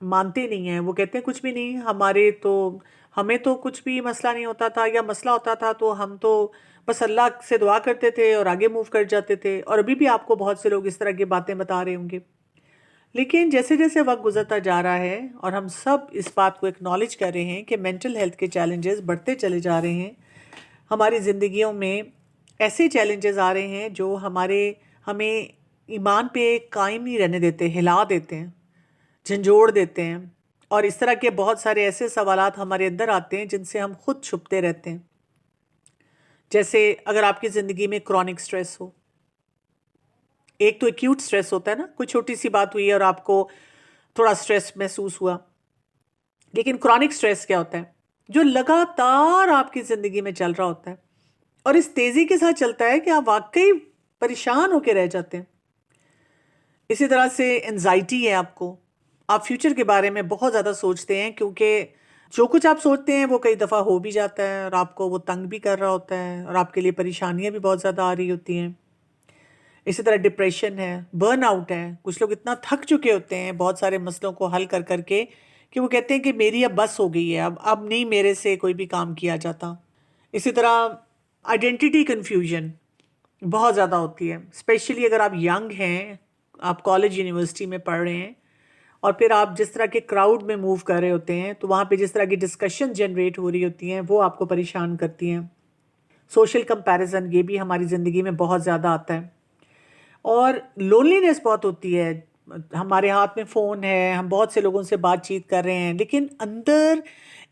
مانتے نہیں ہیں. وہ کہتے ہیں کچھ بھی نہیں، ہمیں تو کچھ بھی مسئلہ نہیں ہوتا تھا، یا مسئلہ ہوتا تھا تو ہم تو بس اللہ سے دعا کرتے تھے اور آگے موو کر جاتے تھے. اور ابھی بھی آپ کو بہت سے لوگ اس طرح کی باتیں بتا رہے ہوں گے. لیکن جیسے جیسے وقت گزرتا جا رہا ہے اور ہم سب اس بات کو اکنالج کر رہے ہیں کہ مینٹل ہیلتھ کے چیلنجز بڑھتے چلے جا رہے ہیں، ہماری زندگیوں میں ایسے چیلنجز آ رہے ہیں جو ہمیں ایمان پہ قائم نہیں رہنے دیتے، ہلا دیتے ہیں، جھنجھوڑ دیتے ہیں. اور اس طرح کے بہت سارے ایسے سوالات ہمارے اندر آتے ہیں جن سے ہم خود چھپتے رہتے ہیں. جیسے اگر آپ کی زندگی میں کرونک سٹریس ہو. ایک تو ایکیوٹ سٹریس ہوتا ہے نا، کوئی چھوٹی سی بات ہوئی اور آپ کو تھوڑا سٹریس محسوس ہوا. لیکن کرونک سٹریس کیا ہوتا ہے؟ جو لگاتار آپ کی زندگی میں چل رہا ہوتا ہے اور اس تیزی کے ساتھ چلتا ہے کہ آپ واقعی پریشان ہو کے رہ جاتے ہیں. اسی طرح سے انزائٹی ہے آپ فیوچر کے بارے میں بہت زیادہ سوچتے ہیں، کیونکہ جو کچھ آپ سوچتے ہیں وہ کئی دفعہ ہو بھی جاتا ہے اور آپ کو وہ تنگ بھی کر رہا ہوتا ہے اور آپ کے لیے پریشانیاں بھی بہت زیادہ آ رہی ہوتی ہیں. اسی طرح ڈپریشن ہے، برن آؤٹ ہے. کچھ لوگ اتنا تھک چکے ہوتے ہیں بہت سارے مسئلوں کو حل کر کر کے کہ وہ کہتے ہیں کہ میری اب بس ہو گئی ہے، اب نہیں میرے سے کوئی بھی کام کیا جاتا. اسی طرح آئیڈینٹی کنفیوژن بہت زیادہ ہوتی ہے، اسپیشلی اگر آپ ینگ ہیں، آپ کالج یونیورسٹی میں پڑھ رہے ہیں اور پھر آپ جس طرح کے کراؤڈ میں موو کر رہے ہوتے ہیں تو وہاں پہ جس طرح کی ڈسکشن جنریٹ ہو رہی ہوتی ہیں وہ آپ کو پریشان کرتی ہیں. سوشل کمپیریزن یہ بھی ہماری زندگی میں بہت زیادہ آتا ہے. اور لونلینس بہت ہوتی ہے. ہمارے ہاتھ میں فون ہے، ہم بہت سے لوگوں سے بات چیت کر رہے ہیں، لیکن اندر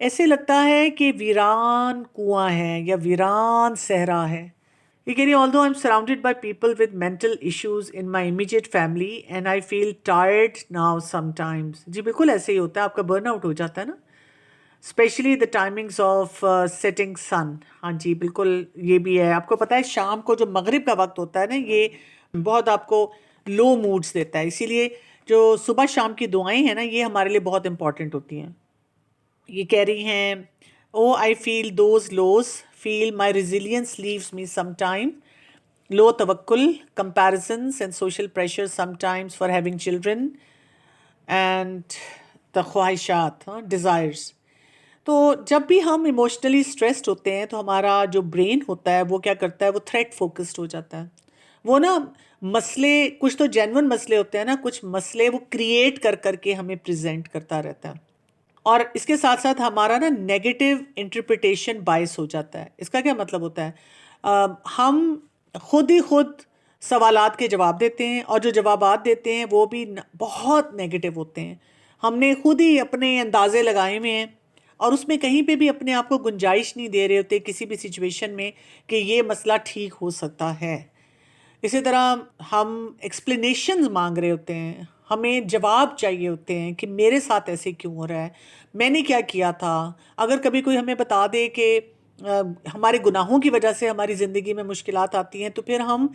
ایسے لگتا ہے کہ ویران کنواں ہے یا ویران صحرا ہے. یہ کہہ رہی although I'm surrounded by people with mental issues in my immediate family and I feel tired now sometimes. جی بالکل ایسے ہی ہوتا ہے، آپ کا برن آؤٹ ہو جاتا ہے نا. Especially the timings of setting sun. ہاں جی بالکل یہ بھی ہے. آپ کو پتہ ہے شام کو جو مغرب کا وقت ہوتا ہے نا، یہ بہت آپ کو لو موڈز دیتا ہے. اسی لیے جو صبح شام کی دعائیں ہیں نا، یہ ہمارے لیے بہت امپورٹنٹ ہوتی ہیں. یہ کہہ رہی ہیں oh I feel those lows feel my resilience leaves me some time. لو توکل، comparisons and social pressure sometimes for having children and the خواہشات، desires. تو جب بھی ہم ایموشنلی اسٹریسڈ ہوتے ہیں تو ہمارا جو برین ہوتا ہے وہ کیا کرتا ہے، وہ تھریٹ فوکسڈ ہو جاتا ہے. وہ نا مسئلے، کچھ تو جینون مسئلے ہوتے ہیں نا، کچھ مسئلے وہ کریٹ کر کر کے ہمیں پریزنٹ کرتا رہتا ہے. اور اس کے ساتھ ساتھ ہمارا نا نیگیٹو انٹرپریٹیشن باعث ہو جاتا ہے. اس کا کیا مطلب ہوتا ہے؟ ہم خود ہی خود سوالات کے جواب دیتے ہیں اور جو جوابات دیتے ہیں وہ بھی بہت نیگیٹو ہوتے ہیں. ہم نے خود ہی اپنے اندازے لگائے ہوئے ہیں اور اس میں کہیں پہ بھی اپنے آپ کو گنجائش نہیں دے رہے ہوتے کسی بھی سچویشن میں کہ یہ مسئلہ ٹھیک ہو سکتا ہے. اسی طرح ہم ایکسپلینیشنز مانگ رہے ہوتے ہیں، ہمیں جواب چاہیے ہوتے ہیں کہ میرے ساتھ ایسے کیوں ہو رہا ہے، میں نے کیا کیا تھا. اگر کبھی کوئی ہمیں بتا دے کہ ہمارے گناہوں کی وجہ سے ہماری زندگی میں مشکلات آتی ہیں تو پھر ہم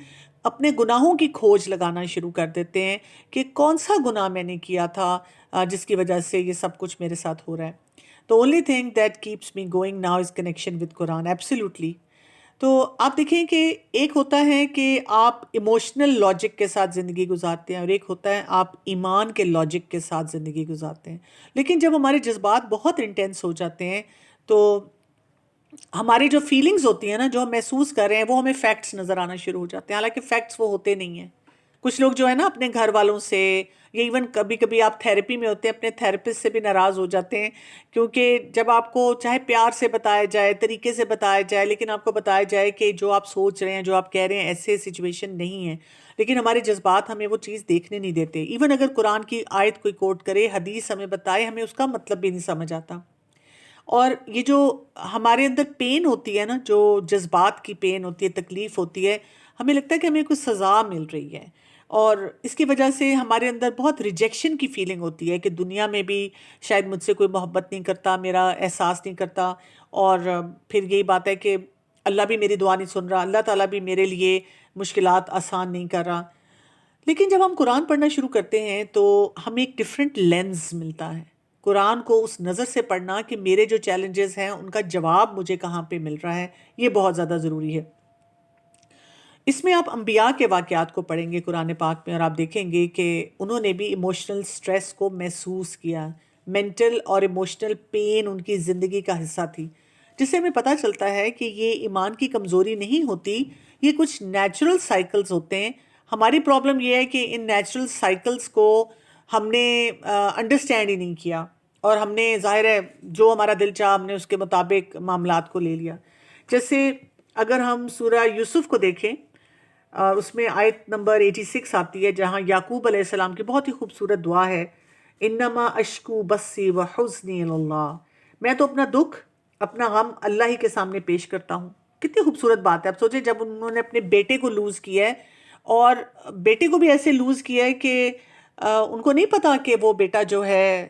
اپنے گناہوں کی کھوج لگانا شروع کر دیتے ہیں کہ کون سا گناہ میں نے کیا تھا جس کی وجہ سے یہ سب کچھ میرے ساتھ ہو رہا ہے. The only thing that keeps me going now is connection with Quran. Absolutely. تو آپ دیکھیں کہ ایک ہوتا ہے کہ آپ ایموشنل لاجک کے ساتھ زندگی گزارتے ہیں اور ایک ہوتا ہے آپ ایمان کے لاجک کے ساتھ زندگی گزارتے ہیں. لیکن جب ہمارے جذبات بہت انٹینس ہو جاتے ہیں تو ہماری جو فیلنگز ہوتی ہیں نا، جو ہم محسوس کر رہے ہیں، وہ ہمیں فیکٹس نظر آنا شروع ہو جاتے ہیں، حالانکہ فیکٹس وہ ہوتے نہیں ہیں. کچھ لوگ جو ہے نا اپنے گھر والوں سے یا ایون کبھی کبھی آپ تھیراپی میں ہوتے ہیں اپنے تھیراپسٹ سے بھی ناراض ہو جاتے ہیں، کیونکہ جب آپ کو چاہے پیار سے بتایا جائے، طریقے سے بتایا جائے، لیکن آپ کو بتایا جائے کہ جو آپ سوچ رہے ہیں، جو آپ کہہ رہے ہیں، ایسے سچویشن نہیں ہے، لیکن ہمارے جذبات ہمیں وہ چیز دیکھنے نہیں دیتے. ایون اگر قرآن کی آیت کوئی کوٹ کرے، حدیث ہمیں بتائے، ہمیں اس کا مطلب بھی نہیں سمجھ آتا. اور یہ جو ہمارے اندر پین ہوتی ہے نا، جو جذبات کی پین ہوتی ہے، تکلیف ہوتی ہے، ہمیں لگتا ہے کہ ہمیں کوئی سزا مل رہی ہے اور اس کی وجہ سے ہمارے اندر بہت ریجیکشن کی فیلنگ ہوتی ہے کہ دنیا میں بھی شاید مجھ سے کوئی محبت نہیں کرتا، میرا احساس نہیں کرتا. اور پھر یہی بات ہے کہ اللہ بھی میری دعا نہیں سن رہا، اللہ تعالیٰ بھی میرے لیے مشکلات آسان نہیں کر رہا. لیکن جب ہم قرآن پڑھنا شروع کرتے ہیں تو ہمیں ایک ڈیفرنٹ لینز ملتا ہے. قرآن کو اس نظر سے پڑھنا کہ میرے جو چیلنجز ہیں ان کا جواب مجھے کہاں پہ مل رہا ہے، یہ بہت زیادہ ضروری ہے. اس میں آپ انبیاء کے واقعات کو پڑھیں گے قرآن پاک میں، اور آپ دیکھیں گے کہ انہوں نے بھی ایموشنل سٹریس کو محسوس کیا، مینٹل اور ایموشنل پین ان کی زندگی کا حصہ تھی، جس سے ہمیں پتہ چلتا ہے کہ یہ ایمان کی کمزوری نہیں ہوتی، یہ کچھ نیچرل سائیکلز ہوتے ہیں۔ ہماری پرابلم یہ ہے کہ ان نیچرل سائیکلز کو ہم نے انڈرسٹینڈ ہی نہیں کیا، اور ہم نے ظاہر ہے جو ہمارا دل چاہا ہم نے اس کے مطابق معاملات کو لے لیا۔ جیسے اگر ہم سورہ یوسف کو دیکھیں، اس میں آیت نمبر 86 آتی ہے، جہاں یعقوب علیہ السلام کی بہت ہی خوبصورت دعا ہے، انما اشکو بسی و حزنی اللہ، میں تو اپنا دکھ، اپنا غم اللہ ہی کے سامنے پیش کرتا ہوں۔ کتنی خوبصورت بات ہے۔ اب سوچیں جب انہوں نے اپنے بیٹے کو لوز کیا ہے، اور بیٹے کو بھی ایسے لوز کیا ہے کہ ان کو نہیں پتا کہ وہ بیٹا جو ہے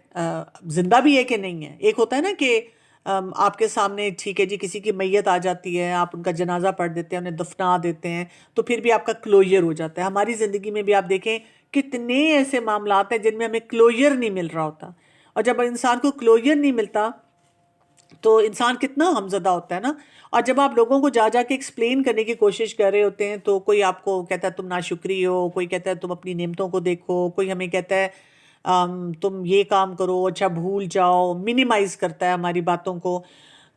زندہ بھی ہے کہ نہیں ہے۔ ایک ہوتا ہے نا کہ آپ کے سامنے ٹھیک ہے جی کسی کی میت آ جاتی ہے، آپ ان کا جنازہ پڑھ دیتے ہیں، انہیں دفنا دیتے ہیں، تو پھر بھی آپ کا کلوجر ہو جاتا ہے۔ ہماری زندگی میں بھی آپ دیکھیں کتنے ایسے معاملات ہیں جن میں ہمیں کلوجر نہیں مل رہا ہوتا، اور جب انسان کو کلوجر نہیں ملتا تو انسان کتنا غمزدہ ہوتا ہے نا۔ اور جب آپ لوگوں کو جا جا کے ایکسپلین کرنے کی کوشش کر رہے ہوتے ہیں تو کوئی آپ کو کہتا ہے تم ناشکری ہو، کوئی کہتا ہے تم اپنی نعمتوں کو دیکھو، کوئی ہمیں کہتا ہے تم یہ کام کرو، اچھا بھول جاؤ، منیمائز کرتا ہے ہماری باتوں کو۔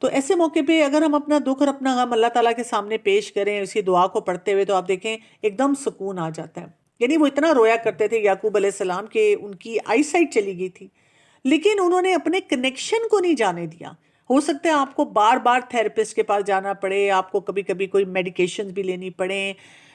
تو ایسے موقع پہ اگر ہم اپنا دکھ اور اپنا غم اللہ تعالیٰ کے سامنے پیش کریں اسی دعا کو پڑھتے ہوئے، تو آپ دیکھیں ایک دم سکون آ جاتا ہے۔ یعنی وہ اتنا رویا کرتے تھے یعقوب علیہ السلام کہ ان کی آئی سائٹ چلی گئی تھی، لیکن انہوں نے اپنے کنیکشن کو نہیں جانے دیا۔ ہو سکتا ہے آپ کو بار بار تھیراپسٹ کے پاس جانا پڑے، آپ کو کبھی کبھی کوئی میڈیکیشن بھی لینی پڑیں،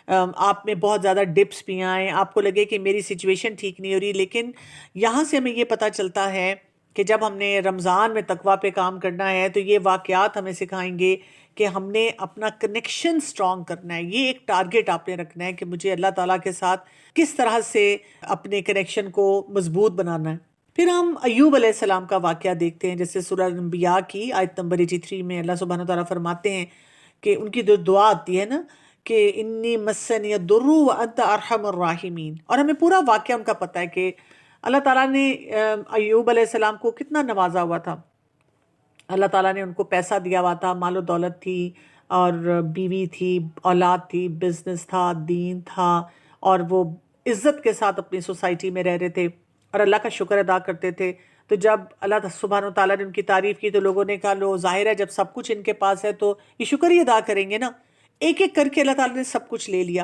آپ میں بہت زیادہ ڈپس بھی آئیں، آپ کو لگے کہ میری سچویشن ٹھیک نہیں ہو رہی، لیکن یہاں سے ہمیں یہ پتہ چلتا ہے کہ جب ہم نے رمضان میں تقویٰ پہ کام کرنا ہے تو یہ واقعات ہمیں سکھائیں گے کہ ہم نے اپنا کنیکشن سٹرونگ کرنا ہے۔ یہ ایک ٹارگٹ آپ نے رکھنا ہے کہ مجھے اللہ تعالیٰ کے ساتھ کس طرح سے اپنے کنیکشن کو مضبوط بنانا ہے۔ پھر ہم ایوب علیہ السلام کا واقعہ دیکھتے ہیں، جیسے سورہ انبیاء کی آیت نمبر 83 میں اللہ سبحانہ وتعالیٰ فرماتے ہیں کہ ان کی جو دعا آتی ہے نا کہ انی مسنی الضر وانت ارحم الراحمین، اور ہمیں پورا واقعہ ان کا پتہ ہے کہ اللہ تعالیٰ نے ایوب علیہ السلام کو کتنا نوازا ہوا تھا۔ اللہ تعالیٰ نے ان کو پیسہ دیا ہوا تھا، مال و دولت تھی، اور بیوی تھی، اولاد تھی، بزنس تھا، دین تھا، اور وہ عزت کے ساتھ اپنی سوسائٹی میں رہ رہے تھے اور اللہ کا شکر ادا کرتے تھے۔ تو جب اللہ سبحانہ و تعالیٰ نے ان کی تعریف کی تو لوگوں نے کہا لو ظاہر ہے جب سب کچھ ان کے پاس ہے تو یہ شکر ہی ادا کریں گے نا۔ ایک ایک کر کے اللہ تعالیٰ نے سب کچھ لے لیا،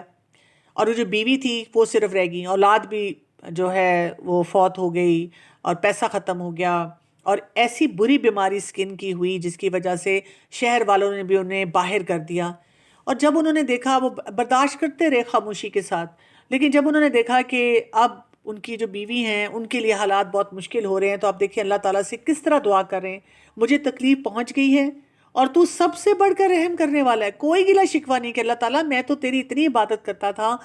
اور وہ جو بیوی تھی وہ صرف رہ گئی، اولاد بھی جو ہے وہ فوت ہو گئی، اور پیسہ ختم ہو گیا، اور ایسی بری بیماری سکن کی ہوئی جس کی وجہ سے شہر والوں نے بھی انہیں باہر کر دیا۔ اور جب انہوں نے دیکھا، وہ برداشت کرتے رہے خاموشی کے ساتھ، لیکن جب انہوں نے دیکھا کہ اب ان کی جو بیوی ہیں ان کے لیے حالات بہت مشکل ہو رہے ہیں، تو آپ دیکھیں اللہ تعالیٰ سے کس طرح دعا کر رہے ہیں، مجھے تکلیف پہنچ گئی ہے اور تو سب سے بڑھ کر رحم کرنے والا ہے، کوئی گلہ شکوہ نہیں کہ اللہ تعالیٰ میں تو تیری اتنی عبادت کرتا تھا،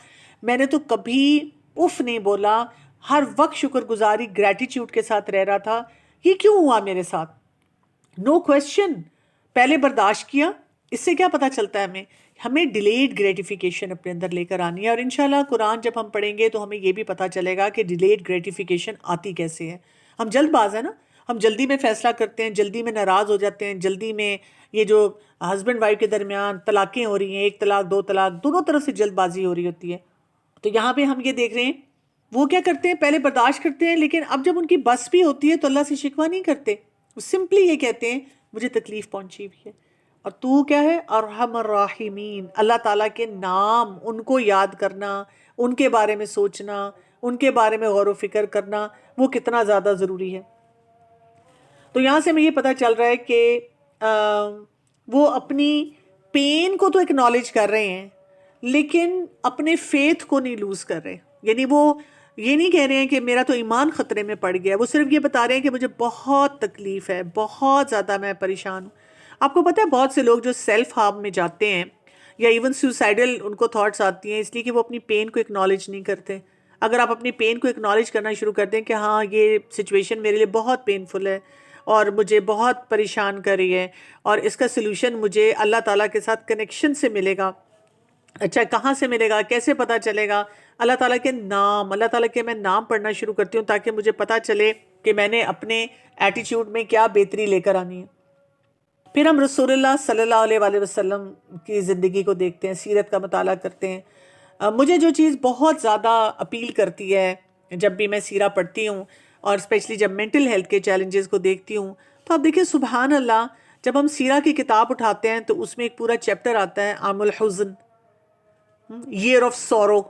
میں نے تو کبھی اف نہیں بولا، ہر وقت شکر گزاری گریٹیچیوڈ کے ساتھ رہ رہا تھا، یہ کیوں ہوا میرے ساتھ؟ نو کویسچن، پہلے برداشت کیا۔ اس سے کیا پتہ چلتا ہے ہمیں ڈیلیڈ گریٹیفیکیشن اپنے اندر لے کر آنی ہے، اور انشاءاللہ قرآن جب ہم پڑھیں گے تو ہمیں یہ بھی پتہ چلے گا کہ ڈیلیڈ گریٹیفیکیشن آتی کیسے ہے۔ ہم جلد باز ہیں نا، ہم جلدی میں فیصلہ کرتے ہیں، جلدی میں ناراض ہو جاتے ہیں، جلدی میں یہ جو ہسبینڈ وائف کے درمیان طلاقیں ہو رہی ہیں، ایک طلاق دو طلاق، دونوں طرف سے جلد بازی ہو رہی ہوتی ہے۔ تو یہاں پہ ہم یہ دیکھ رہے ہیں وہ کیا کرتے ہیں، پہلے برداشت کرتے ہیں، لیکن اب جب ان کی بس بھی ہوتی ہے تو اللہ سے شکوہ نہیں کرتے، وہ سمپلی یہ کہتے ہیں مجھے تکلیف پہنچی ہوئی ہے، اور تو کیا ہے ارحم الراحمین، اللہ تعالیٰ کے نام ان کو یاد کرنا، ان کے بارے میں سوچنا، ان کے بارے میں غور و فکر کرنا وہ کتنا زیادہ ضروری ہے۔ تو یہاں سے ہمیں یہ پتہ چل رہا ہے کہ وہ اپنی پین کو تو اکنالج کر رہے ہیں لیکن اپنے فیتھ کو نہیں لوز کر رہے، یعنی وہ یہ نہیں کہہ رہے ہیں کہ میرا تو ایمان خطرے میں پڑ گیا، وہ صرف یہ بتا رہے ہیں کہ مجھے بہت تکلیف ہے، بہت زیادہ میں پریشان ہوں۔ آپ کو پتہ ہے بہت سے لوگ جو سیلف ہارم میں جاتے ہیں یا ایون سوسائڈل ان کو تھاٹس آتی ہیں، اس لیے کہ وہ اپنی پین کو اکنالج نہیں کرتے۔ اگر آپ اپنی پین کو اکنالج کرنا شروع کر دیں کہ ہاں یہ سچویشن میرے لیے بہت پینفل ہے اور مجھے بہت پریشان کر رہی ہے، اور اس کا سلوشن مجھے اللہ تعالیٰ کے ساتھ کنیکشن سے ملے گا۔ اچھا کہاں سے ملے گا، کیسے پتہ چلے گا؟ اللہ تعالیٰ کے نام، اللہ تعالیٰ کے میں نام پڑھنا شروع کرتی ہوں تاکہ مجھے پتہ چلے کہ میں نے اپنے ایٹیچیوڈ میں کیا بہتری لے کر آنی ہے۔ پھر ہم رسول اللہ صلی اللہ علیہ وآلہ وسلم کی زندگی کو دیکھتے ہیں، سیرت کا مطالعہ کرتے ہیں۔ مجھے جو چیز بہت زیادہ اپیل کرتی ہے جب بھی میں سیرہ پڑھتی ہوں، اور اسپیشلی جب مینٹل ہیلتھ کے چیلنجز کو دیکھتی ہوں، تو آپ دیکھیں سبحان اللہ، جب ہم سیرہ کی کتاب اٹھاتے ہیں تو اس میں ایک پورا چیپٹر آتا ہے عام الحزن، ایئر آف سورو۔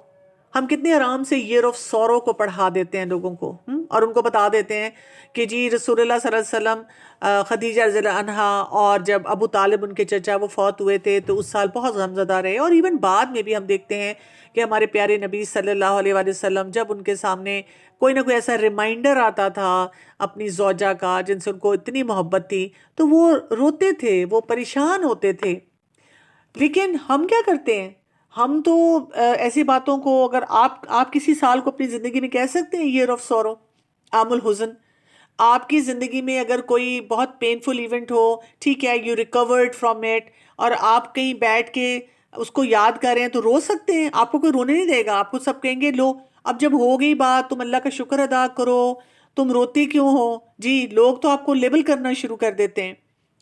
ہم کتنے آرام سے ایئر آف سورو کو پڑھا دیتے ہیں لوگوں کو، اور ان کو بتا دیتے ہیں کہ جی رسول اللہ صلی اللہ علیہ وسلم، خدیجہ رضی اللہ عنہا، اور جب ابو طالب ان کے چچا وہ فوت ہوئے تھے تو اس سال بہت غمزدہ رہے، اور ایون بعد میں بھی ہم دیکھتے ہیں کہ ہمارے پیارے نبی صلی اللہ علیہ وآلہ وسلم جب ان کے سامنے کوئی نہ کوئی ایسا ریمائنڈر آتا تھا اپنی زوجہ کا جن سے ان کو اتنی محبت تھی، تو وہ روتے تھے، وہ پریشان ہوتے تھے۔ لیکن ہم کیا کرتے ہیں؟ ہم تو ایسی باتوں کو، اگر آپ کسی سال کو اپنی زندگی میں کہہ سکتے ہیں ایئر آف سورو، عام الحزن؟ آپ کی زندگی میں اگر کوئی بہت پینفل ایونٹ ہو، ٹھیک ہے، یو ریکورڈ فرام اٹ، اور آپ کہیں بیٹھ کے اس کو یاد کر رہے ہیں تو رو سکتے ہیں؟ آپ کو کوئی رونے نہیں دے گا، آپ کو سب کہیں گے لو اب جب ہو گئی بات تم اللہ کا شکر ادا کرو، تم روتی کیوں ہو؟ جی لوگ تو آپ کو لیبل کرنا شروع کر دیتے ہیں،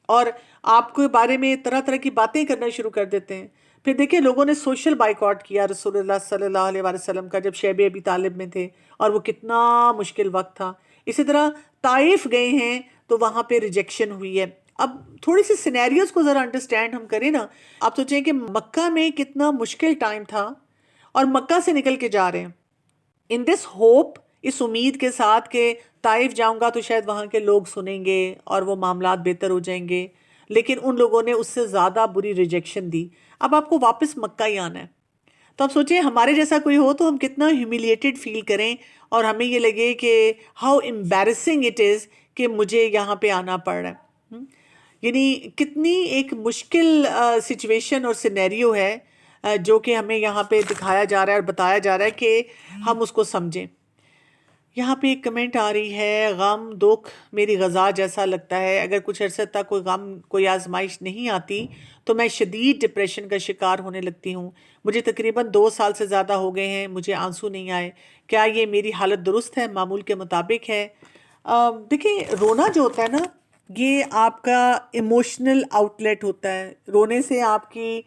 اور آپ کے بارے میں طرح طرح کی باتیں کرنا شروع کر دیتے ہیں۔ پھر دیکھیں لوگوں نے سوشل بائیکاٹ کیا رسول اللہ صلی اللہ علیہ وآلہ وسلم کا جب شیب ابی طالب میں تھے، اور وہ کتنا مشکل وقت تھا۔ اسی طرح طائف گئے ہیں تو وہاں پہ ریجیکشن ہوئی ہے۔ اب تھوڑی سی سینیریوز کو ذرا انڈرسٹینڈ ہم کریں نا، آپ سوچیں کہ مکہ میں کتنا مشکل ٹائم تھا، اور مکہ سے نکل کے جا رہے ہیں ان دس ہوپ، اس امید کے ساتھ کہ طائف جاؤں گا تو شاید وہاں کے لوگ سنیں گے اور وہ معاملات بہتر ہو جائیں گے، لیکن ان لوگوں نے اس سے زیادہ بری ریجیکشن دی۔ اب آپ کو واپس مکہ ہی آنا ہے، تو آپ سوچیں ہمارے جیسا کوئی ہو تو ہم کتنا ہیومیلیٹڈ فیل کریں، اور ہمیں یہ لگے کہ ہاؤ امبیرسنگ اٹ از کہ مجھے یہاں پہ آنا پڑ رہا ہے۔ یعنی کتنی ایک مشکل سچویشن اور سینیریو ہے جو کہ ہمیں یہاں پہ دکھایا جا رہا ہے اور بتایا جا رہا ہے کہ ہم اس کو سمجھیں۔ یہاں پہ ایک کمنٹ آ رہی ہے، غم دکھ میری غذا جیسا لگتا ہے، اگر کچھ عرصے تک کوئی غم کوئی آزمائش نہیں آتی تو میں شدید ڈپریشن کا شکار ہونے لگتی ہوں۔ مجھے تقریباً 2 سال سے زیادہ ہو گئے ہیں، مجھے آنسو نہیں آئے، کیا یہ میری حالت درست ہے، معمول کے مطابق ہے؟ دیکھیں رونا جو ہوتا ہے نا، یہ آپ کا ایموشنل آؤٹ لیٹ ہوتا ہے۔ رونے سے آپ کی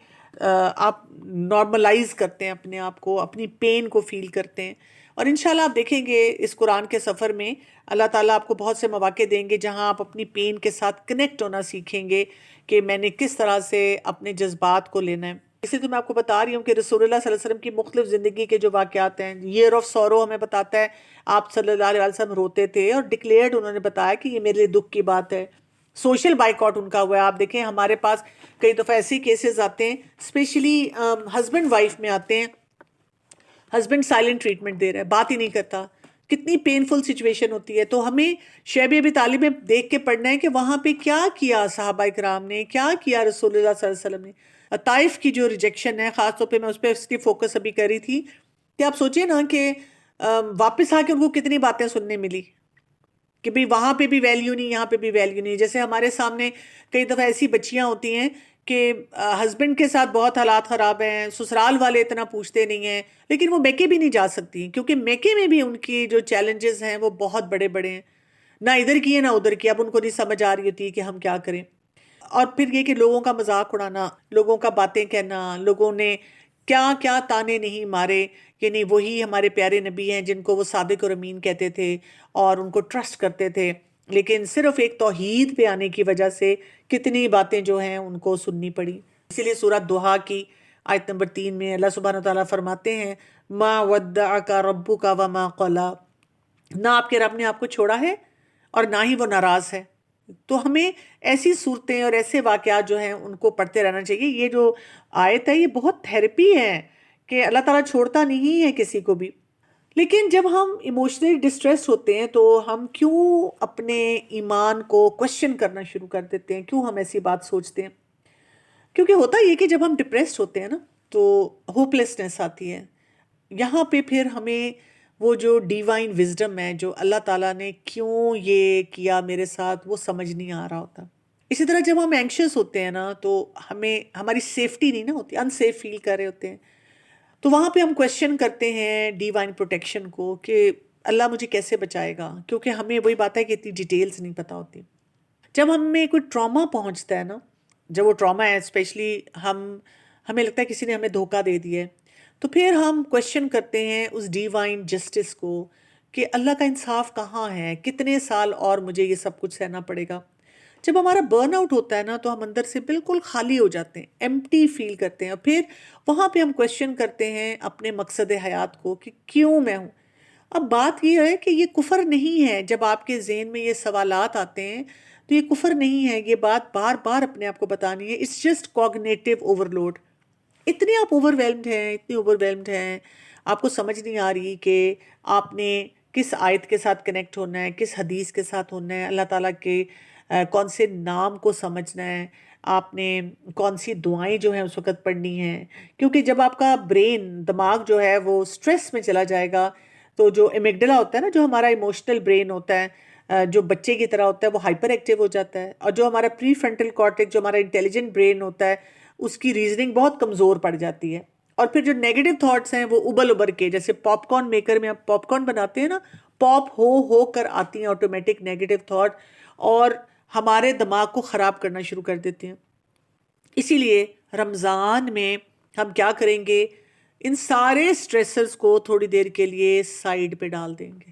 آپ نارملائز کرتے ہیں اپنے آپ کو، اپنی پین کو فیل کرتے ہیں، اور انشاءاللہ آپ دیکھیں گے اس قرآن کے سفر میں اللہ تعالیٰ آپ کو بہت سے مواقع دیں گے جہاں آپ اپنی پین کے ساتھ کنیکٹ ہونا سیکھیں گے کہ میں نے کس طرح سے اپنے جذبات کو لینا ہے۔ اسی تو میں آپ کو بتا رہی ہوں کہ رسول اللہ صلی اللہ علیہ وسلم کی مختلف زندگی کے جو واقعات ہیں، ایئر آف سورو ہمیں بتاتا ہے آپ صلی اللہ علیہ وسلم روتے تھے، اور ڈکلیئرڈ انہوں نے بتایا کہ یہ میرے لیے دکھ کی بات ہے۔ سوشل بائیکاٹ ان کا ہوا ہے۔ آپ دیکھیں ہمارے پاس کئی دفعہ ایسی کیسز آتے ہیں، اسپیشلی ہسبینڈ وائف میں آتے ہیں، ہسبینڈ سائلنٹ ٹریٹمنٹ دے رہا ہے، بات ہی نہیں کرتا، کتنی پینفل سچویشن ہوتی ہے۔ تو ہمیں شیب ابی طالب میں دیکھ کے پڑھنا ہے کہ وہاں پہ کیا کیا صحابہ کرام نے، کیا کیا رسول اللہ صلی اللہ علیہ وسلم نے۔ طائف کی جو ریجیکشن ہے، خاص طور پہ میں اس پہ اس کی فوکس ابھی کر رہی تھی کہ آپ سوچیں نا کہ واپس آ کے ان کو کتنی باتیں سننے ملی کہ بھئی وہاں پہ بھی ویلیو نہیں، یہاں پہ بھی ویلیو نہیں۔ جیسے ہمارے سامنے کئی دفعہ ایسی بچیاں ہوتی ہیں کہ ہسبینڈ کے ساتھ بہت حالات خراب ہیں، سسرال والے اتنا پوچھتے نہیں ہیں، لیکن وہ میکے بھی نہیں جا سکتی کیونکہ میکے میں بھی ان کی جو چیلنجز ہیں وہ بہت بڑے بڑے ہیں، نہ ادھر کی ہے نہ ادھر کی۔ اب ان کو نہیں سمجھ آ رہی ہوتی کہ ہم کیا کریں۔ اور پھر یہ کہ لوگوں کا مذاق اڑانا، لوگوں کا باتیں کہنا، لوگوں نے کیا کیا تانے نہیں مارے، یعنی وہی ہمارے پیارے نبی ہیں جن کو وہ صادق اور امین کہتے تھے اور ان کو ٹرسٹ کرتے تھے، لیکن صرف ایک توحید پہ آنے کی وجہ سے کتنی باتیں جو ہیں ان کو سننی پڑی۔ اسی لیے سورۃ دوحہ کی آیت نمبر 3 میں اللہ سبحانہ وتعالیٰ فرماتے ہیں ما ودعک ربک وما قلی، نہ آپ کے رب نے آپ کو چھوڑا ہے اور نہ ہی وہ ناراض ہے۔ تو ہمیں ایسی صورتیں اور ایسے واقعات جو ہیں ان کو پڑھتے رہنا چاہیے۔ یہ جو آیت ہے یہ بہت تھیراپی ہے کہ اللہ تعالیٰ چھوڑتا نہیں ہے کسی کو بھی۔ لیکن جب ہم ایموشنلی ڈسٹریس ہوتے ہیں تو ہم کیوں اپنے ایمان کو کوشچن کرنا شروع کر دیتے ہیں؟ کیوں ہم ایسی بات سوچتے ہیں؟ کیونکہ ہوتا یہ کہ جب ہم ڈپریسڈ ہوتے ہیں نا تو ہوپ لیسنس آتی ہے۔ یہاں پہ پھر ہمیں وہ جو ڈیوائن وزڈم ہے، جو اللہ تعالیٰ نے کیوں یہ کیا میرے ساتھ، وہ سمجھ نہیں آ رہا ہوتا۔ اسی طرح جب ہم اینکشس ہوتے ہیں نا تو ہمیں ہماری سیفٹی نہیں نا ہوتی، ان سیف فیل کر رہے ہوتے ہیں، تو وہاں پہ ہم کویشچن کرتے ہیں ڈیوائن پروٹیکشن کو کہ اللہ مجھے کیسے بچائے گا، کیونکہ ہمیں وہی بات ہے کہ اتنی ڈیٹیلز نہیں پتہ ہوتی۔ جب ہمیں کوئی ٹراما پہنچتا ہے نا، جب وہ ٹراما ہے اسپیشلی ہمیں لگتا ہے کسی نے ہمیں دھوکہ دے دیا ہے، تو پھر ہم کویشچن کرتے ہیں اس ڈیوائن جسٹس کو کہ اللہ کا انصاف کہاں ہے، کتنے سال اور مجھے یہ سب کچھ سہنا پڑے گا۔ جب ہمارا برن آؤٹ ہوتا ہے نا تو ہم اندر سے بالکل خالی ہو جاتے ہیں، ایمٹی فیل کرتے ہیں، اور پھر وہاں پہ ہم کویشچن کرتے ہیں اپنے مقصد حیات کو کہ کیوں میں ہوں۔ اب بات یہ ہے کہ یہ کفر نہیں ہے، جب آپ کے ذہن میں یہ سوالات آتے ہیں تو یہ کفر نہیں ہے، یہ بات بار بار اپنے آپ کو بتانی ہے، it's just cognitive overload. اتنے آپ اوور ویلمڈ ہیں، اتنی اوور ویلمڈ ہیں، آپ کو سمجھ نہیں آ رہی کہ آپ نے کس آیت کے ساتھ کنیکٹ ہونا ہے، کس حدیث کے ساتھ ہونا ہے، اللہ تعالیٰ کے کون سے نام کو سمجھنا ہے، آپ نے کون سی دعائیں جو ہیں اس وقت پڑھنی ہیں، کیونکہ جب آپ کا برین، دماغ جو ہے وہ سٹریس میں چلا جائے گا تو جو امیگڈلا ہوتا ہے نا، جو ہمارا ایموشنل برین ہوتا ہے، جو بچے کی طرح ہوتا ہے، وہ ہائپر ایکٹیو ہو جاتا ہے، اور جو ہمارا پری فرنٹل کارٹیکس، جو ہمارا انٹیلیجنٹ برین ہوتا ہے، اس کی ریزننگ بہت کمزور پڑ جاتی ہے، اور پھر جو نیگیٹو تھاٹس ہیں وہ ابل ابر کے، جیسے پاپ کارن میکر میں آپ پاپ کارن بناتے ہیں نا، پاپ ہو کر آتی ہیں آٹومیٹک نیگیٹو تھاٹ، اور ہمارے دماغ کو خراب کرنا شروع کر دیتے ہیں۔ اسی لیے رمضان میں ہم کیا کریں گے، ان سارے سٹریسرز کو تھوڑی دیر کے لیے سائیڈ پہ ڈال دیں گے،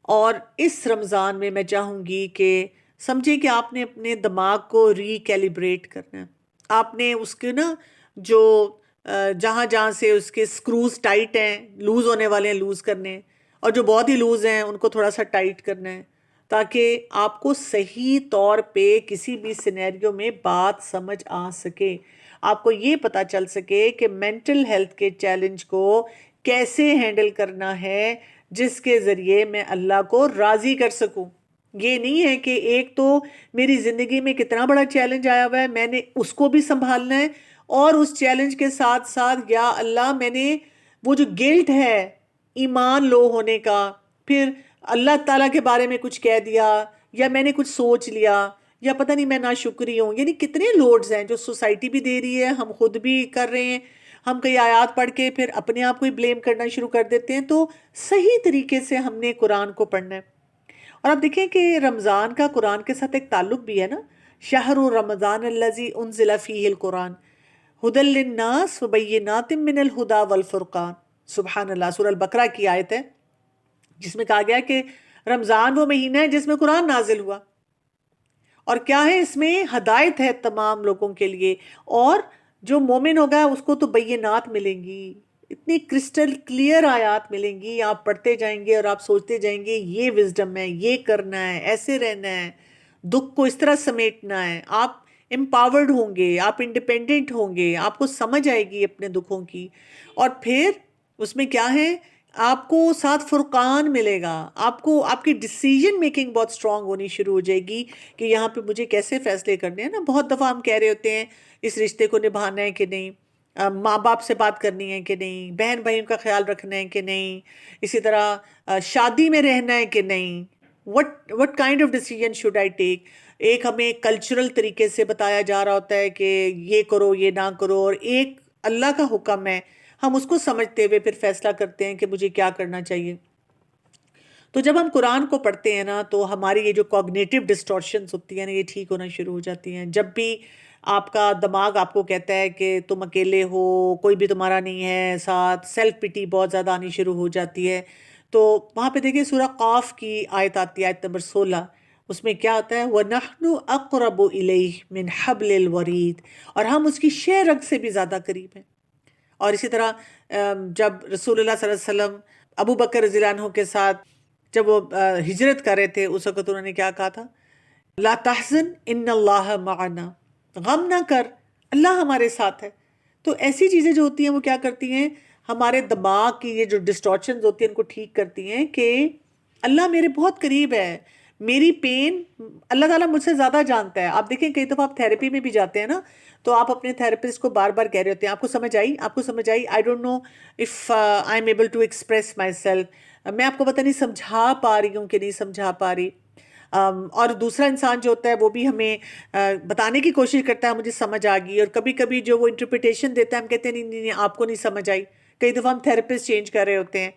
اور اس رمضان میں میں چاہوں گی کہ سمجھیں کہ آپ نے اپنے دماغ کو ری کیلیبریٹ کرنا ہے۔ آپ نے اس کے نا جو جہاں جہاں سے اس کے سکروز ٹائٹ ہیں، لوز ہونے والے ہیں، لوز کرنے ہیں، اور جو بہت ہی لوز ہیں ان کو تھوڑا سا ٹائٹ کرنا ہے، تاکہ آپ کو صحیح طور پہ کسی بھی سینیریو میں بات سمجھ آ سکے، آپ کو یہ پتا چل سکے کہ مینٹل ہیلتھ کے چیلنج کو کیسے ہینڈل کرنا ہے، جس کے ذریعے میں اللہ کو راضی کر سکوں۔ یہ نہیں ہے کہ ایک تو میری زندگی میں کتنا بڑا چیلنج آیا ہوا ہے، میں نے اس کو بھی سنبھالنا ہے، اور اس چیلنج کے ساتھ ساتھ یا اللہ میں نے وہ جو گلٹ ہے ایمان لو ہونے کا، پھر اللہ تعالیٰ کے بارے میں کچھ کہہ دیا، یا میں نے کچھ سوچ لیا، یا پتہ نہیں میں ناشکری ہوں، یعنی کتنے لوڈز ہیں جو سوسائٹی بھی دے رہی ہے، ہم خود بھی کر رہے ہیں، ہم کئی آیات پڑھ کے پھر اپنے آپ کو ہی بلیم کرنا شروع کر دیتے ہیں۔ تو صحیح طریقے سے ہم نے قرآن کو پڑھنا ہے، اور آپ دیکھیں کہ رمضان کا قرآن کے ساتھ ایک تعلق بھی ہے نا، شہر رمضان الذی انزل فیہ القرآن ھدی للناس وبینات من الہدی والفرقان۔ سبحان اللہ، سورہ البقرہ کی آیت ہے جس میں کہا گیا کہ رمضان وہ مہینہ ہے جس میں قرآن نازل ہوا، اور کیا ہے اس میں ہدایت ہے تمام لوگوں کے لیے، اور جو مومن ہوگا اس کو تو بینات ملیں گی، اتنی کرسٹل کلیئر آیات ملیں گی، آپ پڑھتے جائیں گے اور آپ سوچتے جائیں گے یہ وزڈم ہے، یہ کرنا ہے، ایسے رہنا ہے، دکھ کو اس طرح سمیٹنا ہے، آپ امپاورڈ ہوں گے، آپ انڈیپینڈنٹ ہوں گے، آپ کو سمجھ آئے گی اپنے دکھوں کی، اور پھر اس میں کیا ہے، آپ کو ساتھ فرقان ملے گا، آپ کو آپ کی ڈیسیجن میکنگ بہت سٹرونگ ہونی شروع ہو جائے گی کہ یہاں پہ مجھے کیسے فیصلے کرنے ہیں نا۔ بہت دفعہ ہم کہہ رہے ہوتے ہیں اس رشتے کو نبھانا ہے کہ نہیں، ماں باپ سے بات کرنی ہے کہ نہیں، بہن بھائیوں کا خیال رکھنا ہے کہ نہیں، اسی طرح شادی میں رہنا ہے کہ نہیں، what kind of decision should I take۔ ایک ہمیں کلچرل طریقے سے بتایا جا رہا ہوتا ہے کہ یہ کرو یہ نہ کرو، اور ایک اللہ کا حکم ہے، ہم اس کو سمجھتے ہوئے پھر فیصلہ کرتے ہیں کہ مجھے کیا کرنا چاہیے۔ تو جب ہم قرآن کو پڑھتے ہیں نا تو ہماری یہ جو کوگنیٹو ڈسٹورشنز ہوتی ہیں نا یہ ٹھیک ہونا شروع ہو جاتی ہیں۔ جب بھی آپ کا دماغ آپ کو کہتا ہے کہ تم اکیلے ہو، کوئی بھی تمہارا نہیں ہے ساتھ، سیلف پٹی بہت زیادہ آنی شروع ہو جاتی ہے، تو وہاں پہ دیکھیں سورہ قاف کی آیت آتی ہے، آیت نمبر 16، اس میں کیا ہوتا ہے، وَنَحْنُ أَقْرَبُ إِلَيْهِ مِنْ حَبْلِ الْوَرِيدِ، اور ہم اس کی شہ رگ سے بھی زیادہ قریب ہیں۔ اور اسی طرح جب رسول اللہ صلی اللہ علیہ وسلم ابو بکر رضی اللہ عنہ کے ساتھ جب وہ ہجرت کر رہے تھے، اس وقت انہوں نے کیا کہا تھا، لا تحزن ان اللہ معنا، غم نہ کر، اللہ ہمارے ساتھ ہے۔ تو ایسی چیزیں جو ہوتی ہیں وہ کیا کرتی ہیں، ہمارے دماغ کی یہ جو ڈسٹورشنز ہوتی ہیں ان کو ٹھیک کرتی ہیں کہ اللہ میرے بہت قریب ہے، میری پین اللہ تعالیٰ مجھ سے زیادہ جانتا ہے۔ آپ دیکھیں کئی دفعہ آپ تھیراپی میں بھی جاتے ہیں نا، تو آپ اپنے تھراپسٹ کو بار بار کہہ رہے ہوتے ہیں، آپ کو سمجھ آئی، آپ کو سمجھ آئی، I don't know if I am able to express myself, میں آپ کو پتہ نہیں سمجھا پا رہی ہوں کہ نہیں سمجھا پا رہی۔ اور دوسرا انسان جو ہوتا ہے وہ بھی ہمیں بتانے کی کوشش کرتا ہے مجھے سمجھ آ گئی، اور کبھی کبھی جو وہ انٹرپریٹیشن دیتا ہے ہم کہتے ہیں نہیں نہیں نہیں آپ کو نہیں سمجھ آئی۔ کئی دفعہ ہم تھراپسٹ چینج کر رہے ہوتے ہیں،